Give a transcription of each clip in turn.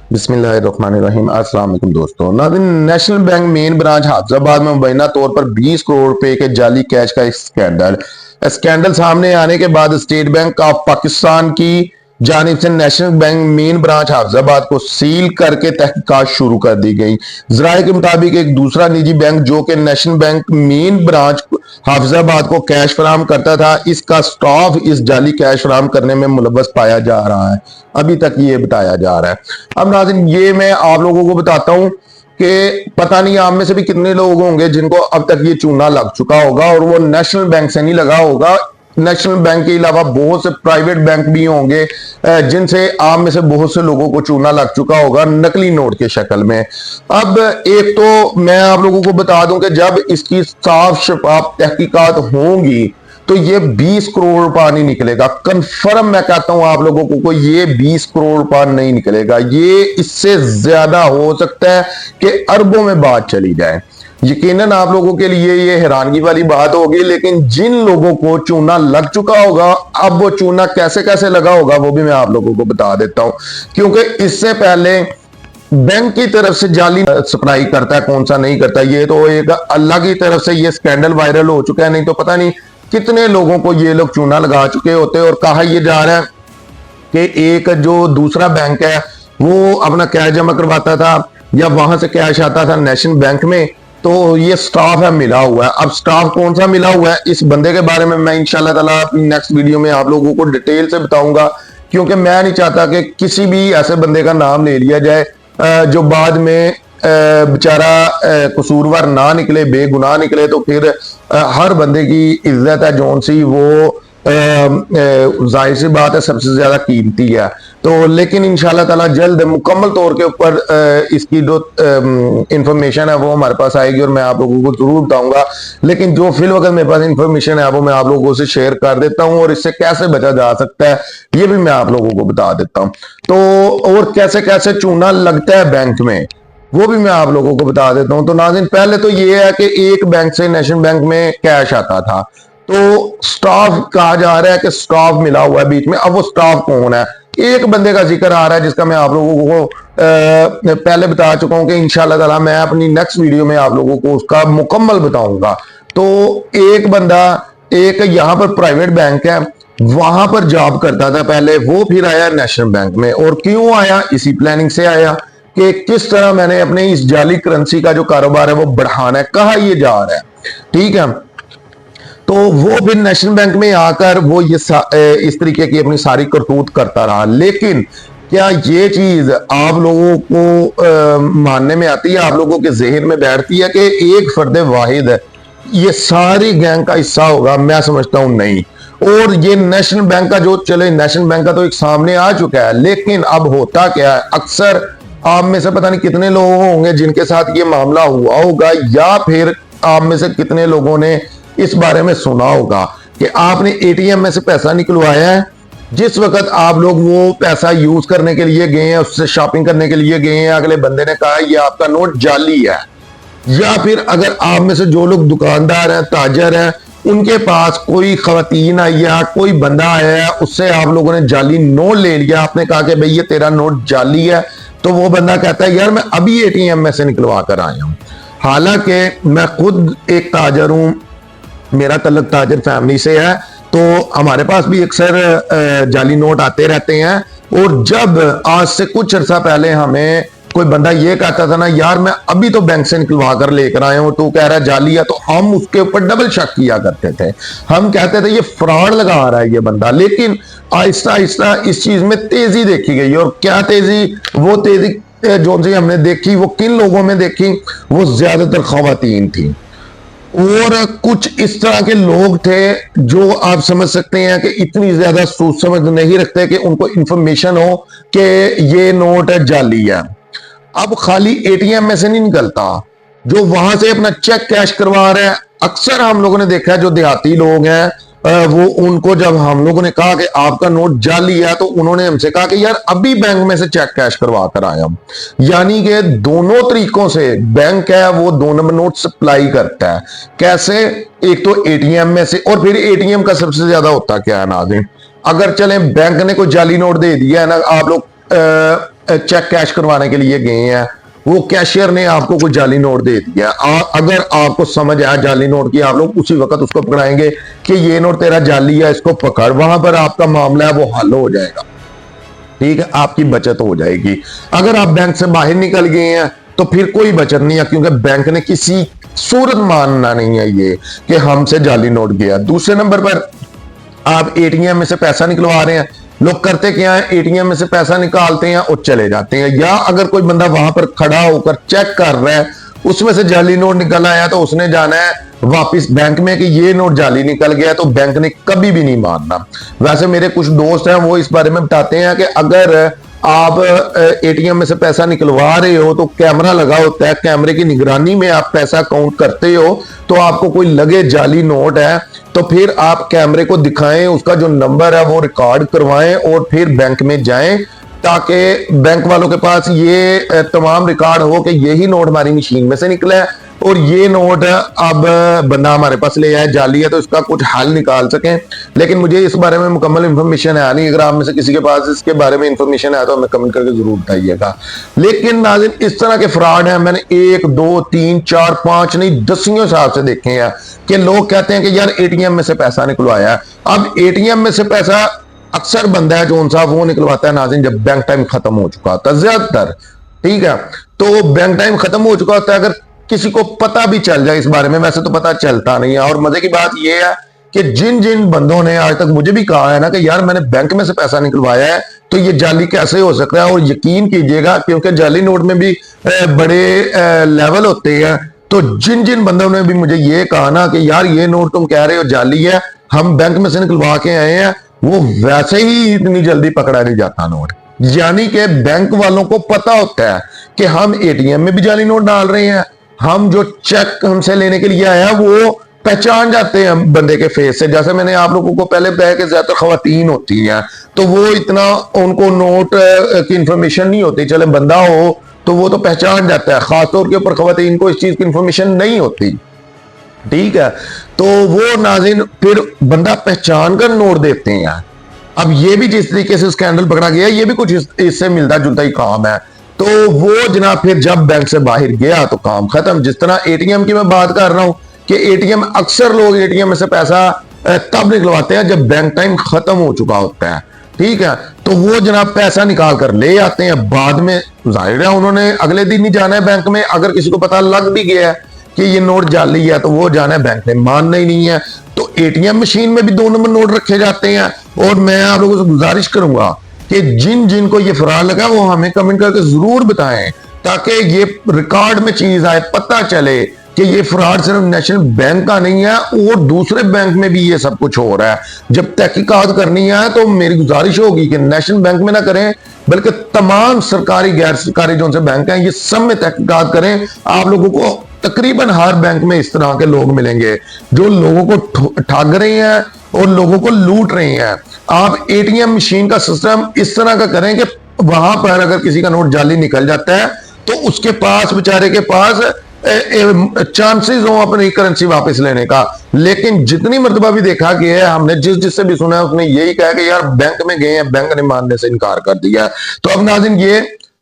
बिस्मिल्लाहिर्रहमानिर्रहीम। अस्सलाम वालेकुम दोस्तों। नाज़रीन, national bank main branch Hafizabad में मुबैना तौर पर 20 करोड़ रुपए के जाली कैश का एक स्कैंडल सामने आने के बाद स्टेट बैंक ऑफ पाकिस्तान की जानिब से national bank main branch Hafizabad को सील करके तहकीकात शुरू कर दी गई। जराये के मुताबिक एक दूसरा निजी बैंक जो कि national bank main branch Hafizabad को कैश फराहम करता था, इसका स्टाफ इस जाली कैश फराहम करने में मुलव्वस पाया जा रहा है। अभी तक ये बताया जा रहा है। अब नाज़रीन, ये मैं आप लोगों को बताता हूं कि पता नहीं आप में से भी कितने लोग होंगे जिनको अब तक ये चूना लग चुका होगा, और वो नेशनल बैंक से नहीं लगा होगा। नेशनल बैंक के अलावा बहुत से प्राइवेट बैंक भी होंगे जिनसे आप में से बहुत से लोगों को चूना लग चुका होगा नकली नोट के शक्ल में। अब एक तो मैं आप लोगों को बता दूं कि जब इसकी साफ शफाफ तहकीकात होंगी तो ये 20 करोड़ रुपया नहीं निकलेगा। कंफर्म मैं कहता हूं आप लोगों को, ये 20 करोड़ रुपया नहीं निकलेगा। ये इससे ज्यादा हो सकता है कि अरबों में बात चली जाए। यकीनन आप लोगों के लिए ये हैरानगी वाली बात होगी, लेकिन जिन लोगों को चूना लग चुका होगा, अब वो चूना कैसे कैसे लगा होगा वो भी मैं आप लोगों को बता देता हूं। क्योंकि इससे पहले बैंक की तरफ से जाली सप्लाई करता है, कौन सा नहीं करता, ये तो एक अल्लाह की तरफ से ये स्कैंडल वायरल हो चुका है। नहीं तो पता नहीं कितने लोगों को ये लोग चूना लगा चुके होते। और कहा यह जा रहा है कि एक जो दूसरा बैंक है वो अपना कैश जमा करवाता था या वहां से कैश आता था नेशनल बैंक में, तो ये स्टाफ है मिला हुआ है। अब स्टाफ कौन सा मिला हुआ है, इस बंदे के बारे में मैं इंशाल्लाह ताला अपनी नेक्स्ट वीडियो में आप लोगों को डिटेल से बताऊंगा, क्योंकि मैं नहीं चाहता कि किसी भी ऐसे बंदे का नाम ले लिया जाए जो बाद में बेचारा कसूरवार ना निकले, बेगुनाह निकले। तो फिर हर बंदे की इज्जत है जौन सी वो जाहिर सी बात है सबसे ज्यादा कीमती है। तो लेकिन इंशाल्लाह ताला जल्द मुकम्मल तौर के ऊपर इसकी जो इंफॉर्मेशन है वो हमारे पास आएगी और मैं आप लोगों को जरूर बताऊंगा। लेकिन जो फिल वक्त मेरे पास इंफॉर्मेशन है वो मैं आप लोगों से शेयर कर देता हूं, और इससे कैसे बचा जा सकता है ये भी मैं आप लोगों को बता देता हूं। तो और कैसे कैसे चूना लगता है बैंक में वो भी मैं आप लोगों को बता देता हूं। तो नाज़रीन, पहले तो ये है कि एक बैंक से नेशनल बैंक में कैश आता था, तो स्टाफ कहा जा रहा है कि स्टाफ मिला हुआ है बीच में। अब वो स्टाफ कौन है, एक बंदे का जिक्र आ रहा है जिसका मैं आप लोगों को पहले बता चुका हूं कि इंशाल्लाह ताला मैं अपनी नेक्स्ट वीडियो में आप लोगों को उसका मुकम्मल बताऊंगा। तो एक बंदा एक यहाँ पर प्राइवेट बैंक है वहां पर जॉब करता था पहले, वो फिर आया नेशनल बैंक में। और क्यों आया, इसी प्लानिंग से आया कि किस तरह मैंने अपने इस जाली करेंसी का जो कारोबार है वो बढ़ाना है, कहा ये जा रहा है। ठीक है, तो वो फिर नेशनल बैंक में आकर वो ये इस तरीके की अपनी सारी करतूत करता रहा। लेकिन क्या ये चीज आप लोगों को मानने में आती है, आप लोगों के जहन में बैठती है कि एक फर्द वाहिद है ये सारी गैंग का हिस्सा होगा? मैं समझता हूं नहीं। और ये नेशनल बैंक का जो चले, नेशनल बैंक का तो एक सामने आ चुका है, लेकिन अब होता क्या है, अक्सर आप में से पता नहीं कितने लोग होंगे जिनके साथ ये मामला हुआ होगा, या फिर आप में से कितने लोगों ने इस बारे में सुना होगा कि आपने एटीएम में से पैसा निकलवाया है, जिस वक्त आप लोग वो पैसा यूज करने के लिए गए हैं, उससे शॉपिंग करने के लिए गए हैं, अगले बंदे ने कहा ये आपका नोट जाली है। या फिर अगर आप में से जो लोग दुकानदार हैं, ताजर हैं, उनके पास कोई खवातीन आई या कोई बंदा आया है, उससे आप लोगों ने जाली नोट ले लिया, आपने कहा कि भाई ये तेरा नोट जाली है, तो वो बंदा कहता है यार मैं अभी एटीएम में से निकलवा कर आया हूं। हालांकि मैं खुद एक ताजर हूं, मेरा तल्लुक ताजर फैमिली से है, तो हमारे पास भी अक्सर जाली नोट आते रहते हैं। और जब आज से कुछ अर्सा पहले हमें कोई बंदा ये कहता था ना यार मैं अभी तो बैंक से निकलवा कर लेकर आया हूं, तू कह रहा है जाली है, तो हम उसके ऊपर डबल शक किया करते थे। हम कहते थे ये फ्रॉड लगा रहा है ये बंदा। लेकिन आहिस्ता आहिस्ता इस चीज में तेजी देखी गई। और क्या तेजी, वो तेजी जो सी हमने देखी वो किन लोगों में देखी, वो ज्यादातर खवातीन थी और कुछ इस तरह के लोग थे जो आप समझ सकते हैं कि इतनी ज्यादा सोच समझ नहीं रखते कि उनको इंफॉर्मेशन हो कि ये नोट जाली है। अब खाली एटीएम में से नहीं निकलता, जो वहां से अपना चेक कैश करवा रहे हैं, अक्सर हम लोगों ने देखा है जो देहाती लोग हैं वो उनको जब हम लोगों ने कहा कि आपका नोट जाली है, तो उन्होंने हमसे कहा कि यार अभी बैंक में से चेक कैश करवा कर आया हूं। यानी कि दोनों तरीकों से बैंक है वो 2 नंबर नोट सप्लाई करता है। कैसे, एक तो एटीएम में से, और फिर एटीएम का सबसे ज्यादा होता क्या है नाज़रीन, अगर चले बैंक ने कोई जाली नोट दे दिया है ना, आप लोग चेक कैश करवाने के लिए गए हैं, वो कैशियर ने आपको कोई जाली नोट दे दिया, अगर आपको समझ आया जाली नोट की, आप लोग उसी वक्त उसको पकड़ाएंगे कि ये नोट तेरा जाली है, इसको पकड़, वहां पर आपका मामला है वो हल हो जाएगा। ठीक है, आपकी बचत हो जाएगी। अगर आप बैंक से बाहर निकल गए हैं तो फिर कोई बचत नहीं है, क्योंकि बैंक ने किसी सूरत मानना नहीं है ये कि हमसे जाली नोट गया। दूसरे नंबर पर आप एटीएम में से पैसा निकलवा रहे हैं, लोग करते क्या है, एटीएम में से पैसा निकालते हैं और चले जाते हैं, या अगर कोई बंदा वहां पर खड़ा होकर चेक कर रहा है, उसमें से जाली नोट निकल आया तो उसने जाना है वापस बैंक में कि ये नोट जाली निकल गया, तो बैंक ने कभी भी नहीं मानना। वैसे मेरे कुछ दोस्त हैं वो इस बारे में बताते हैं कि अगर आप एटीएम में से पैसा निकलवा रहे हो तो कैमरा लगा होता है, कैमरे की निगरानी में आप पैसा काउंट करते हो, तो आपको कोई लगे जाली नोट है तो फिर आप कैमरे को दिखाएं, उसका जो नंबर है वो रिकॉर्ड करवाएं और फिर बैंक में जाएं, ताकि बैंक वालों के पास ये तमाम रिकॉर्ड हो कि यही नोट हमारी मशीन में से निकला है और ये नोट अब बंदा हमारे पास ले आया जाली है, तो इसका कुछ हल निकाल सकें। लेकिन मुझे इस बारे में मुकम्मल इंफॉर्मेशन है नहीं, अगर आप में से किसी के पास इसके बारे में इंफॉर्मेशन है तो हमें कमेंट करके जरूर बताइएगा। लेकिन नाज़रीन, इस तरह के फ्रॉड हैं मैंने 1 2 3 4 5 नहीं दसियों हिसाब से देखे हैं कि लोग कहते हैं कि यार एटीएम में से पैसा निकलवाया है। अब एटीएम में से पैसा अक्सर बंदा है जो वो निकलवाता है नाज़रीन जब बैंक टाइम खत्म हो चुका होता है ज्यादातर। ठीक है, तो बैंक टाइम खत्म हो चुका होता है, अगर किसी को पता भी चल जाए इस बारे में, वैसे तो पता चलता नहीं है। और मजे की बात यह है कि जिन जिन बंदों ने आज तक मुझे भी कहा है ना कि यार मैंने बैंक में से पैसा निकलवाया है तो ये जाली कैसे हो सकता है, और यकीन कीजिएगा क्योंकि जाली नोट में भी बड़े लेवल होते हैं, तो जिन जिन बंदों ने भी मुझे ये कहा ना कि यार ये नोट तुम कह रहे हो जाली है, हम बैंक में से निकलवा के आए हैं, वो वैसे ही इतनी जल्दी पकड़ा नहीं जाता नोट। यानी कि बैंक वालों को पता होता है कि हम एटीएम में भी जाली नोट डाल रहे हैं, हम जो चेक हमसे लेने के लिए आया वो पहचान जाते हैं बंदे के फेस से। जैसे मैंने आप लोगों को पहले बताया कि ज्यादातर खवातीन होती हैं तो वो इतना उनको नोट की इंफॉर्मेशन नहीं होती, चले बंदा हो तो वो तो पहचान जाता है, खासतौर के ऊपर खवातीन को इस चीज की इंफॉर्मेशन नहीं होती। ठीक है, तो वो नाज़रीन फिर बंदा पहचान कर नोट देते हैं। अब ये भी जिस तरीके से स्कैंडल पकड़ा गया ये भी कुछ इससे मिलता जुलता ही काम है। तो वो जनाब फिर जब बैंक से बाहर गया तो काम खत्म। जिस तरह एटीएम की मैं बात कर रहा हूं कि एटीएम अक्सर लोग एटीएम में से पैसा तब निकलवाते हैं जब बैंक टाइम खत्म हो चुका होता है। ठीक है, तो वो जनाब पैसा निकाल कर ले आते हैं, बाद में जाहिर है उन्होंने अगले दिन ही जाना है बैंक में। अगर किसी को पता लग भी गया है कि ये नोट जाली है तो वो जाना है, बैंक ने मानना ही नहीं है। तो एटीएम मशीन में भी 2 नंबर नोट रखे जाते हैं। और मैं आप लोगों से गुजारिश करूंगा कि जिन जिन को ये फ्रॉड लगा वो हमें कमेंट करके जरूर बताएं, ताकि ये रिकॉर्ड में चीज आए, पता चले कि ये फ्रॉड सिर्फ नेशनल बैंक का नहीं है और दूसरे बैंक में भी ये सब कुछ हो रहा है। जब तहकीकात करनी है तो मेरी गुजारिश होगी कि नेशनल बैंक में ना करें, बल्कि तमाम सरकारी गैर सरकारी जो बैंक हैं ये सब में तहकीकात करें। आप लोगों को तकरीबन हर बैंक में इस तरह के लोग मिलेंगे जो लोगों को ठग रहे हैं और लोगों को लूट रहे हैं। आप एटीएम मशीन का सिस्टम इस तरह का करें कि वहां पर अगर किसी का नोट जाली निकल जाता है तो उसके पास बेचारे के पास चांसेस हो अपनी करेंसी वापस लेने का। लेकिन जितनी मर्तबा भी देखा गया है, हमने जिससे भी सुना है उसने यही कहा कि यार बैंक में गए हैं, बैंक ने मानने से इनकार कर दिया। तो अब नाज़रीन ये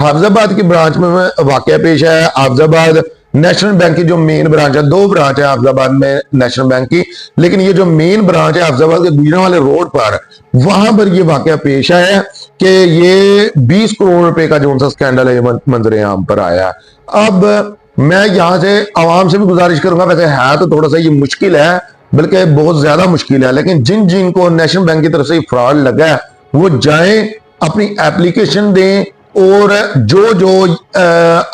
हाफिजाबाद की ब्रांच में वाकया पेश है। हाफिजाबाद नेशनल बैंक की जो मेन ब्रांच है, 2 ब्रांच है हाफिजाबाद में नेशनल बैंक की, लेकिन ये जो मेन ब्रांच है हाफिजाबाद के गुजरा वाले रोड पर, वहां पर ये वाकया पेश है कि ये 20 करोड़ रुपए का जो सा स्कैंडल है मंजरे आम पर आया। अब मैं यहां से आवाम से भी गुजारिश करूंगा, वैसे है तो थोड़ा सा ये मुश्किल है, बल्कि बहुत ज्यादा मुश्किल है, लेकिन जिन जिन को नेशनल बैंक की तरफ से फ्रॉड लगा है वो जाएं अपनी एप्लीकेशन दें और जो जो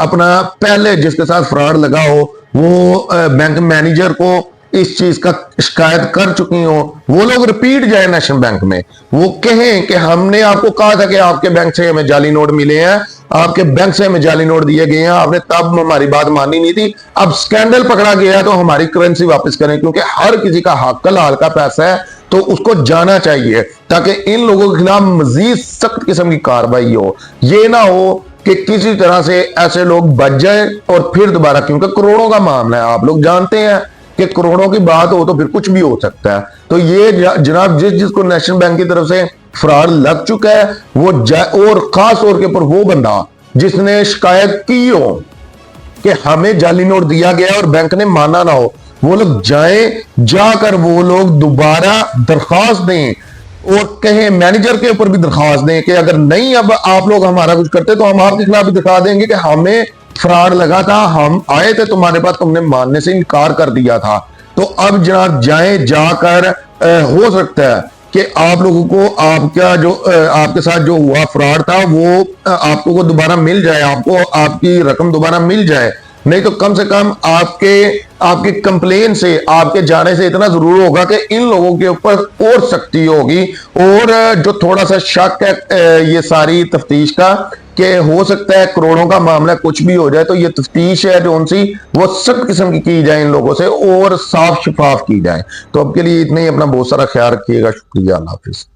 अपना पहले जिसके साथ फ्रॉड लगा हो वो बैंक मैनेजर को इस चीज का शिकायत कर चुकी हो, वो लोग रिपीट जाए नेशनल बैंक में, वो कहें कि हमने आपको कहा था कि आपके बैंक से हमें जाली नोट मिले हैं, आपके बैंक से हमें जाली नोट दिए गए हैं, आपने तब हमारी बात मानी नहीं थी, अब स्कैंडल पकड़ा गया है तो हमारी करेंसी वापस करें, क्योंकि हर किसी का हक हलाल का पैसा है तो उसको जाना चाहिए, ताकि इन लोगों के खिलाफ मजीद सख्त किस्म की कार्रवाई हो। ये ना हो कि किसी तरह से ऐसे लोग बच जाए और फिर दोबारा, क्योंकि करोड़ों का मामला है, आप लोग जानते हैं कि करोड़ों की बात हो तो फिर कुछ भी हो सकता है। तो ये जनाब जिसको नेशनल बैंक की तरफ से फ्रॉड लग चुका है और खास तौर के ऊपर वो बंदा जिसने शिकायत की हो कि हमें जाली नोट दिया गया और बैंक ने माना ना हो, वो लोग जाकर वो लोग दोबारा दरखास्त दें और कहें मैनेजर के ऊपर भी दरखास्त दें कि अगर नहीं अब आप लोग हमारा कुछ करते तो हम आपके खिलाफ भी दिखा देंगे कि हमें फ्रॉड लगा था, हम आए थे तुम्हारे पास, तुमने मानने से इनकार कर दिया था। तो अब जनाब जाकर हो सकता है कि आप लोगों को आपके साथ जो हुआ फ्रॉड था वो आपको दोबारा मिल जाए, आपको आपकी रकम दोबारा मिल जाए। नहीं तो कम से कम आपके कंप्लेन से, आपके जाने से इतना जरूर होगा कि इन लोगों के ऊपर और सख्ती होगी। और जो थोड़ा सा शक है ये सारी तफ्तीश का कि हो सकता है करोड़ों का मामला कुछ भी हो जाए, तो ये तफ्तीश है जो उनसी वो सख्त किस्म की जाए इन लोगों से और साफ शफाफ की जाए। तो अब के लिए इतना ही, अपना बहुत सारा ख्याल रखिएगा। शुक्रिया, अल्लाह हाफिज।